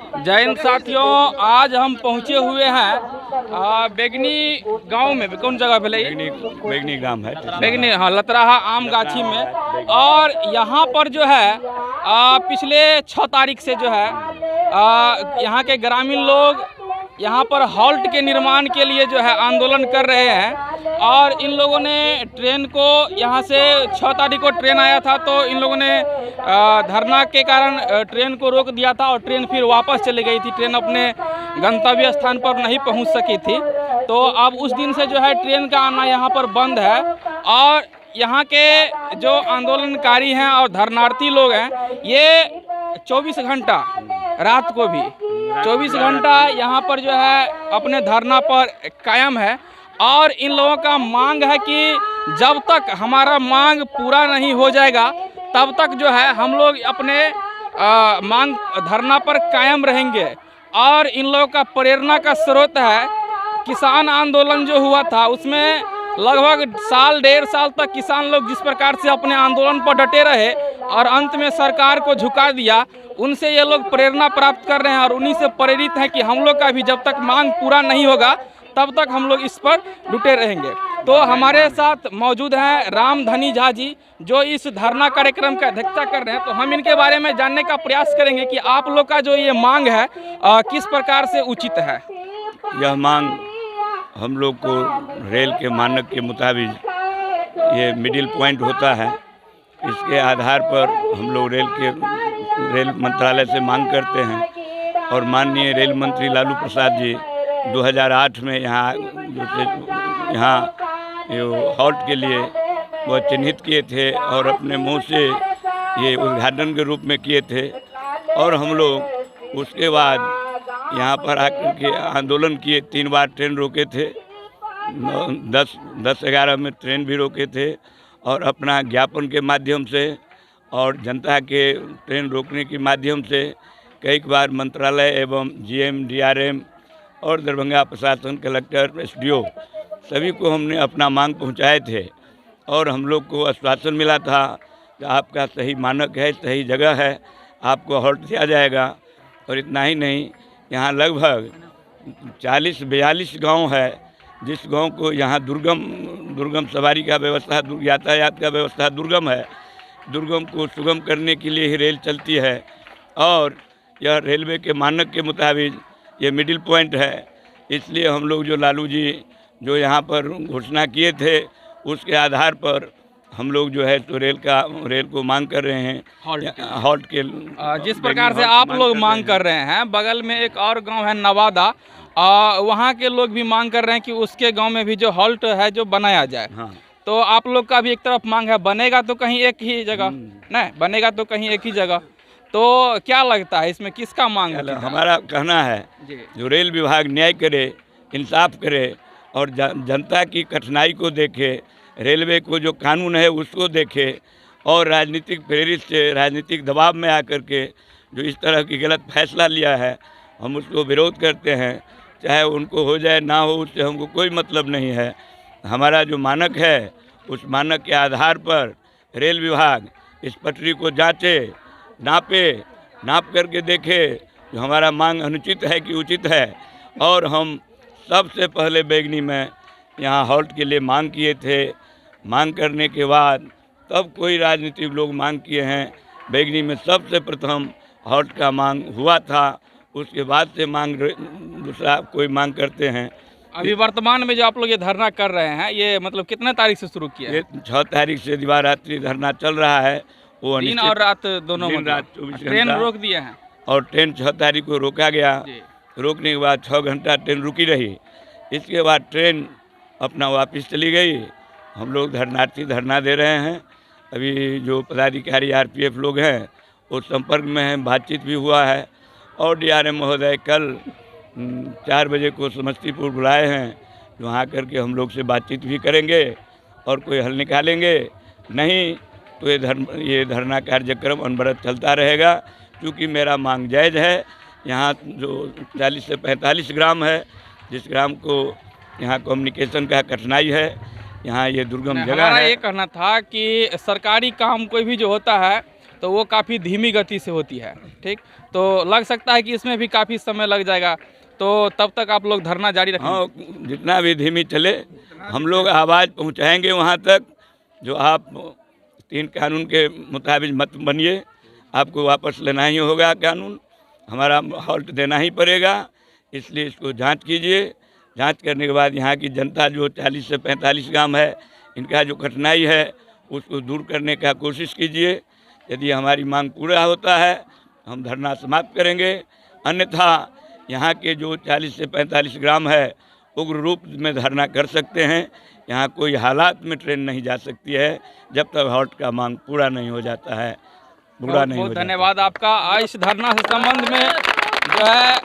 जय हिंद साथियों, आज हम पहुंचे हुए हैं बेगनी गांव में। कौन जगह पे? बेगनी ग्राम है, बेगनी, हाँ, लतराहा आम गाछी में। और यहाँ पर जो है पिछले 6 तारीख से जो है यहाँ के ग्रामीण लोग यहाँ पर हॉल्ट के निर्माण के लिए जो है आंदोलन कर रहे हैं। और इन लोगों ने ट्रेन को यहाँ से 6 तारीख को ट्रेन आया था, तो इन लोगों ने धरना के कारण ट्रेन को रोक दिया था और ट्रेन फिर वापस चली गई थी। ट्रेन अपने गंतव्य स्थान पर नहीं पहुँच सकी थी। तो अब उस दिन से जो है ट्रेन का आना यहाँ पर बंद है। और यहाँ के जो आंदोलनकारी हैं और धरनार्थी लोग हैं, ये 24 घंटा, रात को भी 24 घंटा यहाँ पर जो है अपने धरना पर कायम है। और इन लोगों का मांग है कि जब तक हमारा मांग पूरा नहीं हो जाएगा तब तक जो है हम लोग अपने मांग धरना पर कायम रहेंगे। और इन लोगों का प्रेरणा का स्रोत है किसान आंदोलन जो हुआ था, उसमें लगभग साल 1.5 साल तक किसान लोग जिस प्रकार से अपने आंदोलन पर डटे रहे और अंत में सरकार को झुका दिया, उनसे ये लोग प्रेरणा प्राप्त कर रहे हैं। और उन्हीं से प्रेरित हैं कि हम लोग का भी जब तक मांग पूरा नहीं होगा तब तक हम लोग इस पर डटे रहेंगे। तो हमारे साथ मौजूद हैं रामधनी झा जी, जो इस धरना कार्यक्रम का अध्यक्षता कर रहे हैं। तो हम इनके बारे में जानने का प्रयास करेंगे कि आप लोग का जो ये मांग है किस प्रकार से उचित है। यह मांग हम लोग को रेल के मानक के मुताबिक ये मिडिल पॉइंट होता है, इसके आधार पर हम लोग रेल मंत्रालय से मांग करते हैं। और माननीय रेल मंत्री लालू प्रसाद जी 2008 में यहाँ हॉल्ट के लिए वो चिन्हित किए थे और अपने मुंह से ये उद्घाटन के रूप में किए थे। और हम लोग उसके बाद यहाँ पर आकर के आंदोलन किए। 3 बार ट्रेन रोके थे, 10-11 में ट्रेन भी रोके थे। और अपना ज्ञापन के माध्यम से और जनता के ट्रेन रोकने के माध्यम से कई बार मंत्रालय एवं जीएम, डीआरएम और दरभंगा प्रशासन, कलेक्टर, एसडीओ सभी को हमने अपना मांग पहुंचाए थे। और हम लोग को आश्वासन मिला था कि आपका सही मानक है, सही जगह है, आपको हॉल्ट दिया जाएगा। और इतना ही नहीं, यहाँ लगभग 40-42 गांव है, जिस गांव को यहाँ दुर्गम सवारी का व्यवस्था, यातायात का व्यवस्था दुर्गम है। दुर्गम को सुगम करने के लिए ही रेल चलती है। और यह रेलवे के मानक के मुताबिक ये मिडिल पॉइंट है। इसलिए हम लोग जो लालू जी जो यहाँ पर घोषणा किए थे, उसके आधार पर हम लोग जो है तो रेल को मांग कर रहे हैं हॉल्ट के। जिस प्रकार से आप लोग मांग कर रहे हैं, बगल में एक और गांव है नवादा, वहाँ के लोग भी मांग कर रहे हैं कि उसके गांव में भी जो हॉल्ट है जो बनाया जाए। हाँ। तो आप लोग का भी एक तरफ मांग है, बनेगा तो कहीं एक ही जगह, नहीं बनेगा तो कहीं एक ही जगह। तो क्या लगता है इसमें किसका मांग है? हमारा कहना है जो रेल विभाग न्याय करे, इंसाफ करे और जनता की कठिनाई को देखे, रेलवे को जो कानून है उसको देखे। और राजनीतिक प्रेरित से राजनीतिक दबाव में आकर के जो इस तरह की गलत फैसला लिया है, हम उसको विरोध करते हैं। चाहे उनको हो जाए ना हो, उससे हमको कोई मतलब नहीं है। हमारा जो मानक है उस मानक के आधार पर रेल विभाग इस पटरी को जांचे, नाप करके देखे जो हमारा मांग अनुचित है कि उचित है। और हम सबसे पहले बेगनी में यहाँ हॉल्ट के लिए मांग किए थे। मांग करने के बाद तब कोई राजनीतिक लोग मांग किए हैं। बेगनी में सबसे प्रथम हॉल्ट का मांग हुआ था, उसके बाद से मांग दूसरा कोई मांग करते हैं। अभी वर्तमान में जो आप लोग ये धरना कर रहे हैं, ये मतलब कितने तारीख से शुरू किया है? ये 6 तारीख से दिवारात्रि धरना चल रहा है। वो दिन और रात दोनों, दिन रात 24 ट्रेन रोक दिए हैं। और ट्रेन 6 तारीख को रोका गया। रोकने के बाद 6 घंटा ट्रेन रुकी रही। इसके बाद ट्रेन अपना वापस चली गई। हम लोग धरनार्थी धरना दे रहे हैं। अभी जो पदाधिकारी आरपीएफ लोग हैं वो संपर्क में हैं, बातचीत भी हुआ है। और डीआरएम महोदय कल 4 बजे को समस्तीपुर बुलाए हैं, वहाँ करके हम लोग से बातचीत भी करेंगे और कोई हल निकालेंगे। नहीं तो ये धरना कार्यक्रम अनवरत चलता रहेगा, क्योंकि मेरा मांग जायज़ है। यहाँ जो 40 से 45 ग्राम है, जिस ग्राम को यहाँ कम्युनिकेशन का कठिनाई है, यहाँ ये दुर्गम जगह है। ये कहना था कि सरकारी काम कोई भी जो होता है तो वो काफ़ी धीमी गति से होती है। ठीक, तो लग सकता है कि इसमें भी काफ़ी समय लग जाएगा, तो तब तक आप लोग धरना जारी रखेंगे? हाँ, जितना भी धीमी चले हम लोग आवाज़ पहुंचाएंगे वहां तक। जो आप 3 कानून के मुताबिक मत बनिए, आपको वापस लेना ही होगा कानून, हमारा हॉल्ट देना ही पड़ेगा। इसलिए इसको जांच कीजिए। जांच करने के बाद यहाँ की जनता जो 40 से 45 गांव है, इनका जो कठिनाई है उसको दूर करने का कोशिश कीजिए। यदि हमारी मांग पूरा होता है हम धरना समाप्त करेंगे, अन्यथा यहाँ के जो 40 से 45 ग्राम है उग्र रूप में धरना कर सकते हैं। यहाँ कोई हालात में ट्रेन नहीं जा सकती है जब तक हॉल्ट का मांग पूरा नहीं हो जाता है, पूरा नहीं हो बहुत जाता। धन्यवाद आपका। इस धरना से संबंध में जो है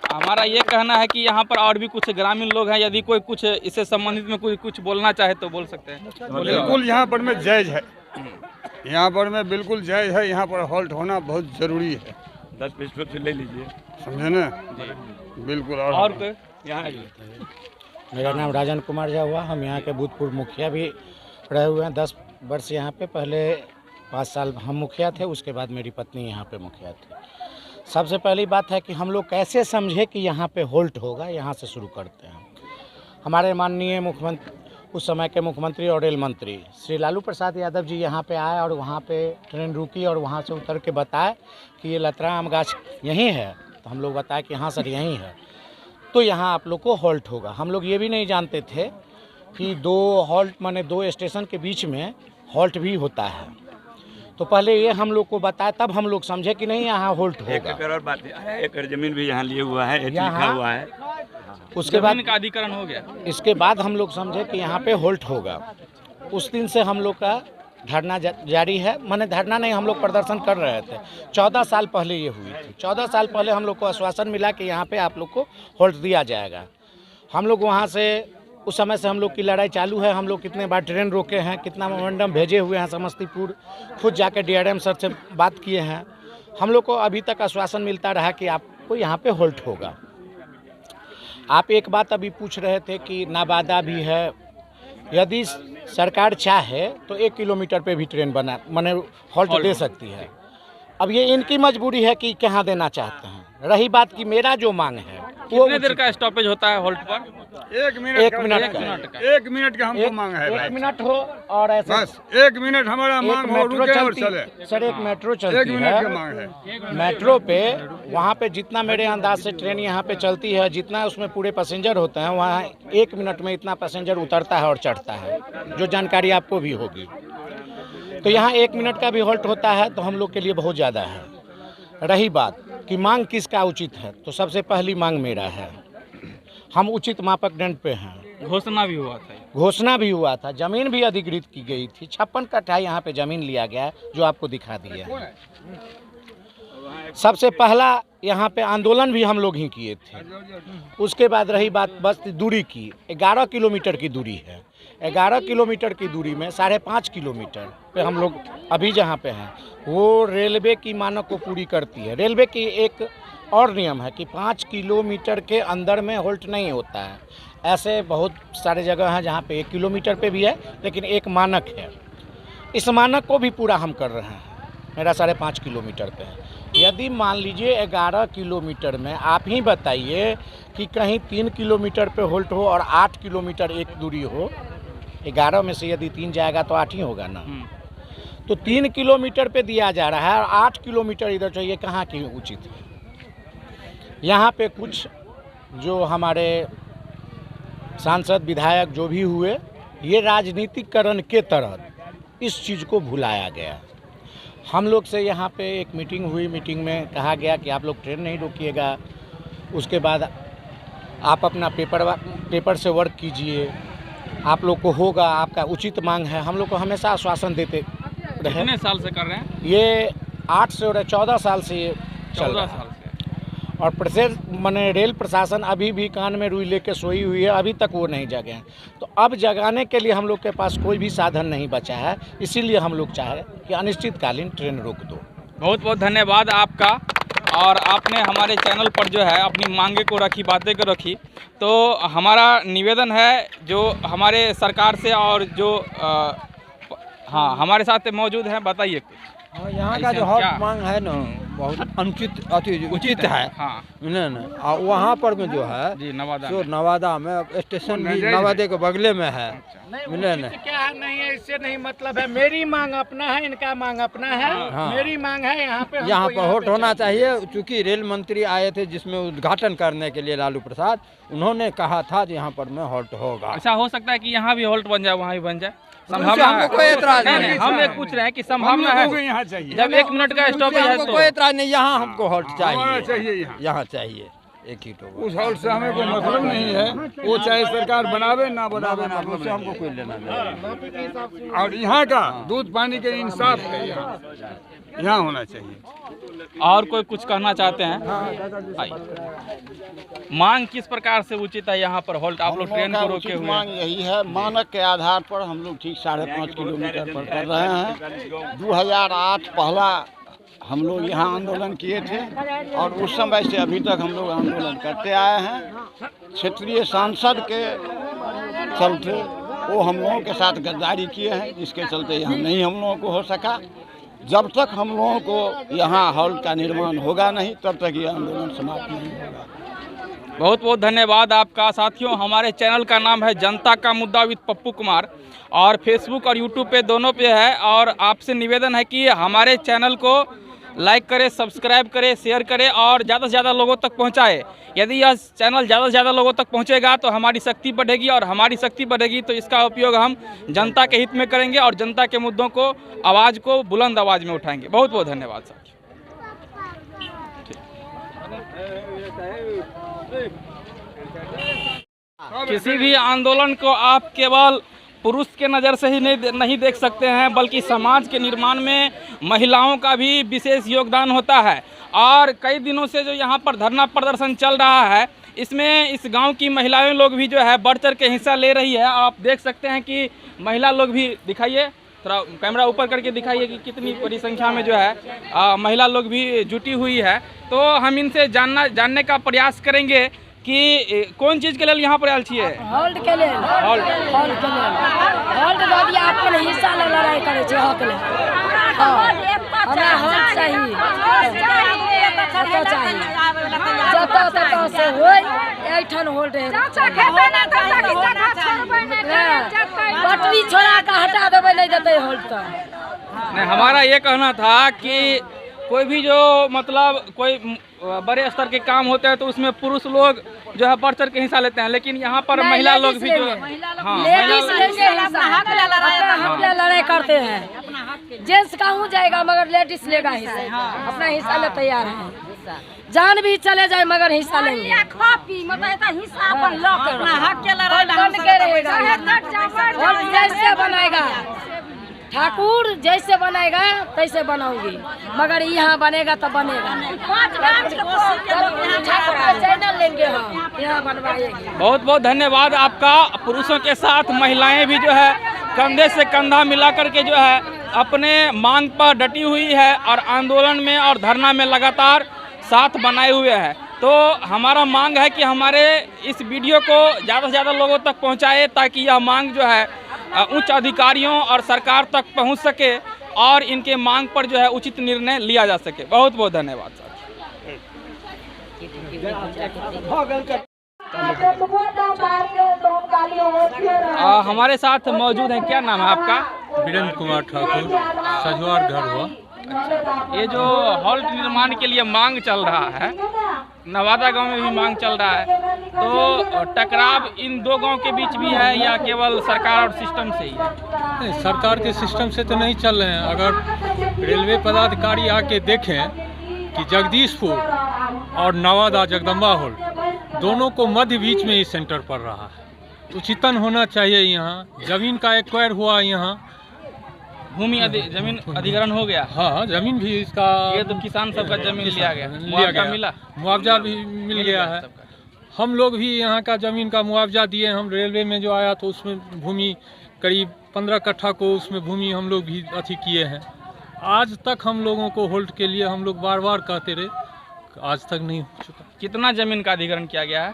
हमारा ये कहना है कि यहाँ पर और भी कुछ ग्रामीण लोग हैं, यदि कोई कुछ इससे संबंधित में कुछ बोलना चाहे तो बोल सकते हैं। बिल्कुल यहाँ पर में जायज़ है, यहाँ पर में बिल्कुल जायज़ है। यहाँ पर हॉल्ट होना बहुत ज़रूरी है। 10-20 से ले लीजिए, समझे ना? बिल्कुल। और कोई यहाँ मेरा नाम राजन कुमार झा हुआ। हम यहाँ के भूतपूर्व मुखिया भी रहे हुए हैं 10 वर्ष यहाँ पे। पहले 5 साल हम मुखिया थे, उसके बाद मेरी पत्नी यहाँ पे मुखिया थी। सबसे पहली बात है कि हम लोग कैसे समझे कि यहाँ पे होल्ट होगा, यहाँ से शुरू करते हैं। हमारे माननीय मुख्यमंत्री, उस समय के मुख्यमंत्री और रेल मंत्री श्री लालू प्रसाद यादव जी यहाँ पे आए और वहाँ पे ट्रेन रुकी और वहाँ से उतर के बताए कि ये लतरा आम गाछ यहीं है। तो हम लोग बताए कि हाँ सर यहीं है, तो यहाँ आप लोग को हॉल्ट होगा। हम लोग ये भी नहीं जानते थे कि 2 हॉल्ट माने 2 स्टेशन के बीच में हॉल्ट भी होता है। तो पहले ये हम लोग को बताया, तब हम लोग समझे कि नहीं यहाँ होल्ट 1 होगा। एकड़ और बात 1 एकड़ जमीन भी यहाँ लिए हुआ है, लिखा यहाँ हुआ है। उसके बाद जमीन का अधिकरण हो गया। इसके बाद हम लोग समझे कि यहाँ पे होल्ट होगा। उस दिन से हम लोग का धरना जारी है। माने धरना नहीं, हम लोग प्रदर्शन कर रहे थे। 14 साल पहले ये हुई थी। 14 साल पहले हम लोग को आश्वासन मिला कि यहाँ पे आप लोग को होल्ट दिया जाएगा। हम लोग वहाँ से उस समय से हम लोग की लड़ाई चालू है। हम लोग कितने बार ट्रेन रोके हैं, कितना मेमोरेंडम भेजे हुए हैं समस्तीपुर, खुद जाके DRM सर से बात किए हैं। हम लोग को अभी तक आश्वासन मिलता रहा कि आपको यहाँ पे होल्ट होगा। आप एक बात अभी पूछ रहे थे कि नाबादा भी है। यदि सरकार चाहे तो 1 किलोमीटर पे भी ट्रेन बना माने हॉल्ट दे सकती है। अब ये इनकी मजबूरी है कि कहाँ देना चाहते हैं। रही बात कि मेरा जो मांग है वो कितने देर का स्टॉपेज होता है हॉल्ट पर? 1 मिनट 1 का। मिनट 1 मिनट का हमको मांग है। 1 मिनट हो और ऐसे बस 1 मिनट हमारा मांग हो, रुके और चले। सर एक मेट्रो 1 चलती मिनट का है। मांग है। मेट्रो पे वहाँ पे जितना मेरे अंदाज से ट्रेन यहाँ पे चलती है, जितना उसमें पूरे पैसेंजर होते हैं, वहाँ 1 मिनट में इतना पैसेंजर उतरता है और चढ़ता है, जो जानकारी आपको भी होगी। तो यहाँ 1 मिनट का भी हॉल्ट होता है तो हम लोग के लिए बहुत ज़्यादा है। रही बात कि मांग किसका उचित है, तो सबसे पहली मांग मेरा है। हम उचित मापदंड पे हैं। घोषणा भी हुआ था। घोषणा भी हुआ था, जमीन भी अधिकृत की गई थी। 56 कट्ठा यहाँ पे जमीन लिया गया है, जो आपको दिखा दिया है। सबसे पहला यहाँ पे आंदोलन भी हम लोग ही किए थे। उसके बाद रही बात बस दूरी की, 11 किलोमीटर की दूरी है। 11 किलोमीटर की दूरी में 5.5 किलोमीटर पे हम लोग अभी जहाँ पे हैं, वो रेलवे की मानक को पूरी करती है। रेलवे की एक और नियम है कि 5 किलोमीटर के अंदर में होल्ट नहीं होता है। ऐसे बहुत सारे जगह हैं जहाँ पे 1 किलोमीटर पे भी है, लेकिन एक मानक है। इस मानक को भी पूरा हम कर रहे हैं। मेरा 5.5 किलोमीटर पे है। यदि मान लीजिए 11 किलोमीटर में आप ही बताइए कि कहीं 3 किलोमीटर पे होल्ट हो और 8 किलोमीटर एक दूरी हो, 11 में से यदि 3 जाएगा तो 8 ही होगा ना। तो 3 किलोमीटर पे दिया जा रहा है और 8 किलोमीटर इधर चाहिए, कहाँ की उचित है। यहाँ पे कुछ जो हमारे सांसद विधायक जो भी हुए, ये राजनीतिकरण के तहत इस चीज़ को भुलाया गया। हम लोग से यहाँ पे एक मीटिंग हुई, मीटिंग में कहा गया कि आप लोग ट्रेन नहीं रोकिएगा, उसके बाद आप अपना पेपर से वर्क कीजिए, आप लोग को होगा, आपका उचित मांग है। हम लोग को हमेशा आश्वासन देते रहे। कितने साल से कर रहे हैं? ये 8 से और 14 साल से ये चल 14 रहा है। साल से। और प्रदेश माने रेल प्रशासन अभी भी कान में रुई लेके सोई हुई है, अभी तक वो नहीं जगे हैं। तो अब जगाने के लिए हम लोग के पास कोई भी साधन नहीं बचा है, इसीलिए हम लोग चाहे कि अनिश्चितकालीन ट्रेन रोक दो। बहुत बहुत धन्यवाद आपका। और आपने हमारे चैनल पर जो है अपनी मांगे को रखी, बातें को रखी। तो हमारा निवेदन है जो हमारे सरकार से और जो हाँ हमारे साथ मौजूद हैं, बताइए। यहाँ का ऐसे जो क्या? हॉट मांग है ना बहुत अनुचित अति उचित है हाँ नहीं ना। और वहाँ पर में जो है जी, नवादा जो में। नवादा में स्टेशन भी नवादे के बगले में है मिले ना। क्या है नहीं है इससे नहीं मतलब है। मेरी मांग अपना है, इनका मांग अपना है। हाँ। मेरी मांग है यहाँ पे हमको यहाँ पर हॉट पे होना चाहिए। चूँकि रेल मंत्री आए थे जिसमें उद्घाटन करने के लिए लालू प्रसाद, उन्होंने कहा था कि यहाँ पर में हॉल्ट होगा। ऐसा हो सकता है कि यहाँ भी हॉल्ट बन जाए, वहाँ भी बन जाए, हमको संभावना है? कोई एतराज नहीं नहीं। नहीं, हम एक पूछ रहे हैं कि संभावना है यहाँ चाहिए, जब 1 मिनट का स्टॉपेज है हमको तो कोई एतराज नहीं। यहाँ हमको हॉल्ट हमारा चाहिए, चाहिए यहाँ। यहाँ चाहिए एक ही तो। उस हॉल्ट से हमें कोई मतलब नहीं है, वो चाहे सरकार बनावे ना बनावे, मतलब उससे हमको कोई लेना नहीं। और यहाँ का दूध पानी के इंसाफ है, यहाँ होना चाहिए। और कोई कुछ कहना चाहते हैं? आइए। मांग किस प्रकार से उचित है यहाँ पर हॉल्ट? आप लोग ट्रेन को रोके हुए मांग हैं। यही है, मानक के आधार पर हम लोग ठीक 5.5 किलोमीटर पर कर रहे हैं। 2008 पहला हम लोग यहाँ आंदोलन किए थे और उस समय से अभी तक हम लोग आंदोलन करते आए हैं। क्षेत्रीय सांसद के चलते वो हम लोगों के साथ गद्दारी किए हैं, जिसके चलते यहाँ नहीं हम लोगों को हो सका। जब तक हम लोगों को यहाँ हॉल्ट का निर्माण होगा नहीं, तब तक ये आंदोलन समाप्त नहीं होगा। बहुत बहुत धन्यवाद आपका। साथियों, हमारे चैनल का नाम है जनता का मुद्दा विद पप्पू कुमार और फेसबुक और यूट्यूब पे दोनों पे है। और आपसे निवेदन है कि हमारे चैनल को लाइक करें, सब्सक्राइब करें, शेयर करें और ज़्यादा से ज़्यादा लोगों तक पहुंचाएं। यदि यह चैनल ज़्यादा से ज़्यादा लोगों तक पहुंचेगा तो हमारी शक्ति बढ़ेगी और हमारी शक्ति बढ़ेगी तो इसका उपयोग हम जनता के हित में करेंगे और जनता के मुद्दों को, आवाज़ को बुलंद आवाज़ में उठाएंगे। बहुत बहुत धन्यवाद साथियों। किसी भी आंदोलन को आप केवल पुरुष के नज़र से ही नहीं देख सकते हैं, बल्कि समाज के निर्माण में महिलाओं का भी विशेष योगदान होता है। और कई दिनों से जो यहाँ पर धरना प्रदर्शन चल रहा है, इसमें इस गांव की महिलाएं लोग भी जो है बढ़ चढ़ के हिस्सा ले रही है। आप देख सकते हैं कि महिला लोग भी, दिखाइए थोड़ा कैमरा ऊपर करके दिखाइए कि कितनी बड़ी संख्या में जो है महिला लोग भी जुटी हुई है। तो हम इनसे जानने का प्रयास करेंगे कि कौन चीज़ के लिए यहाँ पर आयल छिए? हॉल्ट के लेल, हॉल्ट के लेल, हॉल्ट दऽ दिया अपन हिस्सा ले लड़ाई करे छै हक ले। हां, हमरा हॉल्ट चाहिए, जतऽ चाहिए, जतऽ ततऽ से होय एठन हॉल्ट है। पटरी छोड़ा के हटा देबै, नहीं देते हॉल्ट तो नहीं। हमारा ये कहना था कि कोई भी जो मतलब कोई बड़े स्तर के काम होते हैं तो उसमें पुरुष लोग जो है बढ़ चढ़ के हिस्सा लेते हैं, लेकिन यहाँ पर महिला लोग भी जो हाँ लेडीज लेंगे, अपना हक ले लड़ाई करते हैं। जेंट्स कहूँ जाएगा मगर लेडीज लेगा हिस्सा, अपना हिस्सा ले तैयार है। जान भी चले जाए मगर हिस्सा लेंगे। जैसे बनाएगा ठाकुर, जैसे बनाएगा तैसे बनाऊंगी, मगर यहाँ बनेगा तो बनेगा। चैनल लेंगे हम, यहाँ बनवाएंगे। बहुत बहुत धन्यवाद आपका। पुरुषों के साथ महिलाएं भी जो है कंधे से कंधा मिला करके जो है अपने मांग पर डटी हुई है और आंदोलन में और धरना में लगातार साथ बनाए हुए हैं। तो हमारा मांग है कि हमारे इस वीडियो को ज़्यादा से ज़्यादा लोगों तक पहुंचाए ताकि यह मांग जो है उच्च अधिकारियों और सरकार तक पहुंच सके और इनके मांग पर जो है उचित निर्णय लिया जा सके। बहुत बहुत धन्यवाद सर। हमारे साथ मौजूद हैं, क्या नाम है आपका? वीरेंद्र कुमार ठाकुर, सजवार घर हुआ। ये जो हॉल्ट निर्माण के लिए मांग चल रहा है, नवादा गांव में भी मांग चल रहा है, तो टकराव इन दो गांव के बीच भी है या केवल सरकार और सिस्टम से ही है? नहीं, सरकार के सिस्टम से तो नहीं चल रहे हैं। अगर रेलवे पदाधिकारी आके देखें कि जगदीशपुर और नवादा जगदम्बा हॉल दोनों को मध्य बीच में ही सेंटर पड़ रहा है। उचितन होना चाहिए। यहाँ जमीन का एक्वायर हुआ, यहाँ जमीन अधिग्रहण हो गया। हाँ, जमीन भी इसका, ये तो किसान सबका जमीन लिया गया, मिला, मुआवजा भी मिल गया है। हम लोग भी यहाँ का जमीन का मुआवजा दिए। हम रेलवे में जो आया तो उसमें भूमि करीब 15 कट्ठा को उसमें भूमि हम लोग भी अथी किए हैं। आज तक हम लोगों को होल्ड के लिए हम लोग बार बार कहते रहे, आज तक नहीं हो चुका। कितना जमीन का अधिग्रहण किया गया है?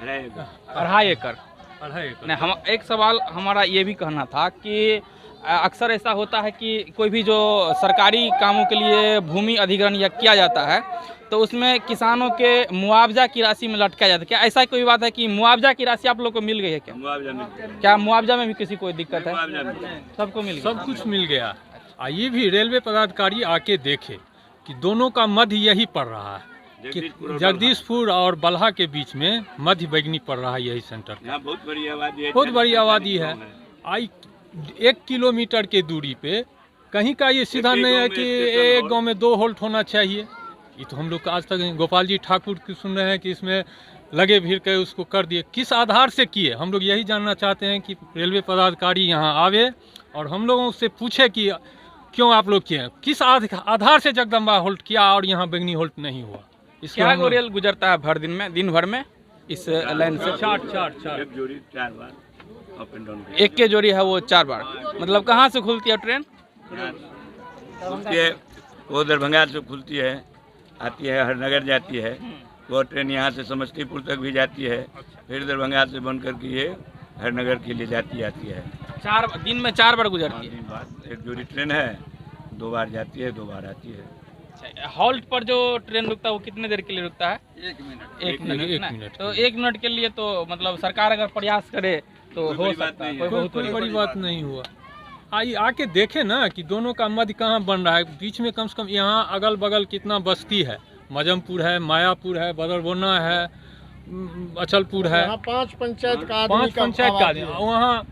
2.5 एकड़। नहीं, हम एक सवाल हमारा ये भी कहना था कि अक्सर ऐसा होता है कि कोई भी जो सरकारी कामों के लिए भूमि अधिग्रहण या किया जाता है तो उसमें किसानों के मुआवजा की राशि में लटकाया जाता है। क्या ऐसा कोई बात है कि मुआवजा की राशि आप लोग को मिल गई है क्या? मुआवजा मिल गया। क्या मुआवजा में भी किसी को दिक्कत है? मुआवजा मिल गया। सबको मिल गया। सब कुछ मिल गया। ये भी रेलवे पदाधिकारी आके देखे कि दोनों का मध्य यही पड़ रहा है कि जगदीशपुर और बल्हा के बीच में मध्य बैगनी पड़ रहा है यही सेंटर। यहाँ बहुत बड़ी आबादी है। बहुत बड़ी आबादी है। 1 किलोमीटर के दूरी पे कहीं का ये सीधा नहीं है कि एक गांव में 2 होल्ट होना चाहिए। ये तो हम लोग आज तक गोपाल जी ठाकुर की सुन रहे हैं कि इसमें लगे भीड़ के उसको कर दिए। किस आधार से किए? हम लोग यही जानना चाहते हैं कि रेलवे पदाधिकारी यहाँ आवे और हम लोगों से पूछे कि क्यों आप लोग किए, किस आधार से जगदम्बा होल्ट किया और यहाँ बैगनी होल्ट नहीं हुआ। क्या को रेल गुजरता है दिन भर में इस लाइन से? 4 एक जोड़ी 4 बार अप एंड डाउन। एक के जोड़ी है वो 4 बार। मतलब कहाँ से खुलती है ट्रेन? खुलती है वो दरभंगा से खुलती है, आती है हरनगर जाती है। वो ट्रेन यहाँ से समस्तीपुर तक भी जाती है, फिर दरभंगा से बन करके ये हरनगर के लिए आती है। दिन में 4 बार गुजरती है। 3 बार एक जोड़ी ट्रेन है, 2 बार जाती है, 2 बार आती है। हॉल्ट पर जो ट्रेन रुकता है वो कितने देर के लिए रुकता है? 1 मिनट। तो 1 मिनट के लिए तो मतलब सरकार अगर प्रयास करे तो हो सकता है। कोई बड़ी बात नहीं हुआ। आके देखे ना कि दोनों का मध्य कहाँ बन रहा है। बीच में कम से कम यहाँ अगल बगल कितना बस्ती है। मजमपुर है, मायापुर है, बदरबोना है, अचलपुर है। 5 पंचायत का आदमी वहाँ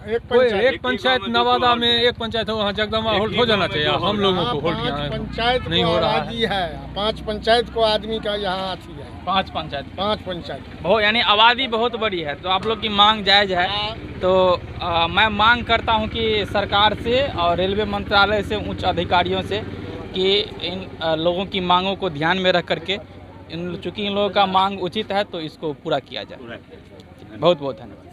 एक पंचायत नवादा में एक पंचायत है, वहाँ जगदम्बा होल्ट हो जाना चाहिए। हम लोगों को होल्ट यहाँ पंचायत नहीं हो रहा है। 5 पंचायत को आदमी का यहाँ आती है। 5 पंचायत। 5 पंचायत बहुत, यानी आबादी बहुत बड़ी है। तो आप लोग की मांग जायज़ है। तो मैं मांग करता हूं कि सरकार से और रेलवे मंत्रालय से, उच्च अधिकारियों से कि इन लोगों की मांगों को ध्यान में रख करके चूँकि इन लोगों का मांग उचित है तो इसको पूरा किया जाए। बहुत बहुत धन्यवाद।